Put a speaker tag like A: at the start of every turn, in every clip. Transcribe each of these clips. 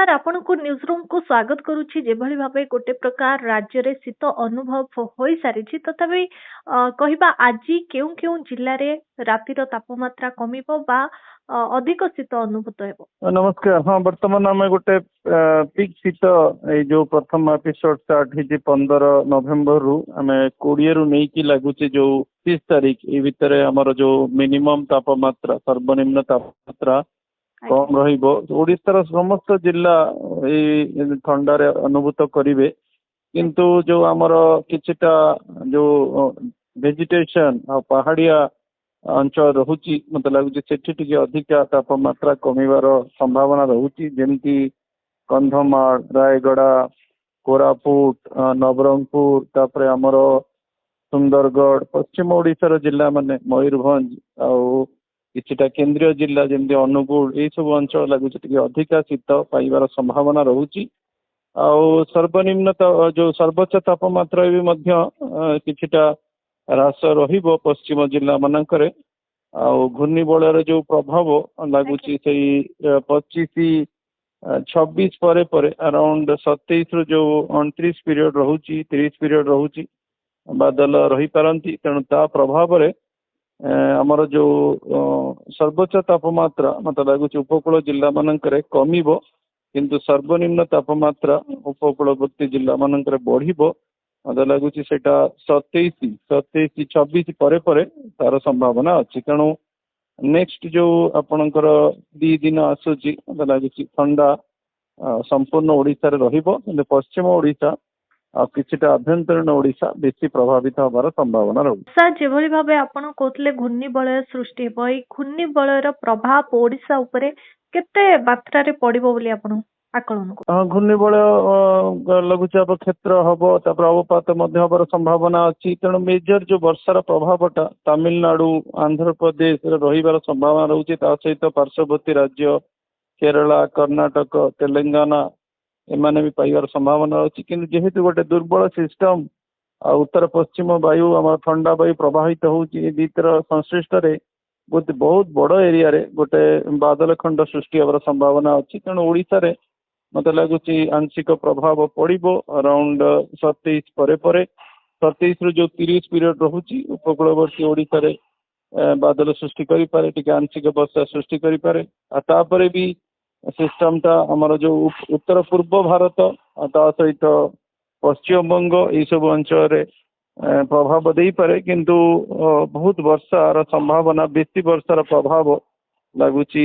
A: नमस्कार आपनको news room को स्वागत करुछि जेभली भाबे गोटे प्रकार राज्य रे शीत अनुभव होई सारिछि तथापि कहिबा आजि केउ केउ जिल्ला रे रातिर तापमात्रा कमिबो बा अधिक शीत अनुभूत हेबो।
B: नमस्कार। हाँ, वर्तमान आम गोटे पिक शीत जो प्रथम एपिसोड स्टार्ट होती 15 नवेम्बर रु आम 20 रु नहीं लगुच जो 30 तारीख ये भितर आमर जो मिनिमम तापमात्रा सर्वनिम्न तापमात्रा कम रड़ार समस्त जिला ठंडार अनुभूत करेंगे किंतु जो आमर किछिटा जो वेजिटेशन पहाड़िया अंचल रहुची मत लगुच से अधिका तापमात्रा कमिबार संभावना रहुची जेमती कंधमाल रायगड़ा कोरापुट नवरंगपुर तापर आमर सुंदरगढ़ पश्चिम ओडिशार जिला माने मयूरभंज आउ किछिटा केंद्रीय जिला जमी अनुगुल ये सब अंचल लगुच अधिका शीत पाइबार संभावना रहुची आउ सर्वनिम्न जो सर्वोच्च तापमात्रा भी मध्य किछिटा ह्रास रहिबो पश्चिम जिला मानकरे आउ घूर्णिबलयर जो प्रभाव लगुच 25 26 परे परे अराउंड 27 रु जो 29 पीरियड रहुची 30 पीरियड रहुची बादल रही पारंती तेणु ता प्रभाव रे आमर जो सर्वोच्च तापमात्रा मत लगुच उपकूल जिला मानकरे कमिबो किंतु सर्वनिम्न तापमात्रा उपकूलवर्ती जिला मानकरे बढ़िबो मत लगुच 27 26 परे परे तार संभावना अच्छी तेणु नेक्स्ट जो आपणकर 2 दिन आसूची मत लगुच ठंडा संपूर्ण ओडिशा रे रहिबो किंतु पश्चिम ओडिशा किछिटा आभ्यंतरीण ओडिशा बेसी प्रभावित होबार संभावना रहुछि।
A: सर जेभली भाबे आपण कहतले घूर्णिबलय सृष्टि हेबो ए घूर्णिबलयर प्रभाव ओडिशा उपरे केते मात्रा रे पड़िबो बोली आपण आकलन को?
B: घूर्णिबलय लघुचाप क्षेत्र हम तापर अवपात हबार संभावना अच्छी तेणु मेजर जो वर्षार प्रभावटा तमिलनाडु आंध्र प्रदेश रही संभावना रोचे सहित पार्श्ववर्ती राज्य केरला कर्नाटक तेलंगाना एमाने भी पाइबार संभावना अच्छी किंतु जेहेतु गोटे दुर्बल सिस्टम उत्तर पश्चिम वायु आम ठंडा वायु प्रभावित होती दुईटर संश्लिष्ट बहुत बड़ एरिया रे गोटे बादल खंड सृष्टि हबार संभावना अच्छी तेणु ओडिशा रे मत लगुच आंशिक प्रभाव पड़ो अराउंड 27 परे परे 27 रु जो 30 पीरियड रोचे उपकूलवर्ती ओडिशा रे बादल सृष्टि करें टी आंशिक वर्षा सृष्टि करें तापर भी सिस्टम टा आमर जो उत्तर पूर्व भारत ता सहित पश्चिम बंग ये सब अंचल प्रभाव दे पारे किंतु बहुत वर्षार संभावना बेसी वर्षार प्रभाव लगुच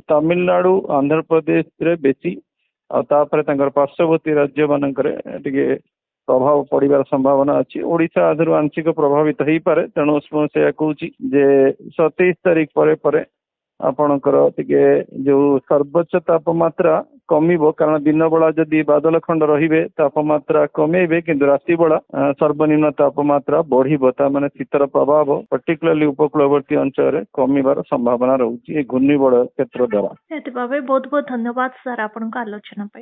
B: तमिलनाडु आंध्र प्रदेश रे बेसी आपर पार्श्ववर्ती राज्य मानक प्रभाव पड़ार संभावना अच्छी ओडिशा आधर आंशिक प्रभावित हो पारे तेणु से कहूँ जे 27 तारीख परे परे आपणकर टिके जो सर्वोच्च तापमात्रा कमिबो कारण दिन बेला जदि बादल खंड रहिबे तापमात्रा कमेबे किंतु राति बेला सर्वनिम्न तापमात्रा बढ़िबो ता माने शीतर प्रभाव पर्टिकुलरली उपकूलवर्ती अंचल कमिबार संभावना रहउची ए घूर्णिबलय क्षेत्र द्वारा।
A: बहुत बहुत धन्यवाद सर आपन आलोचना पे।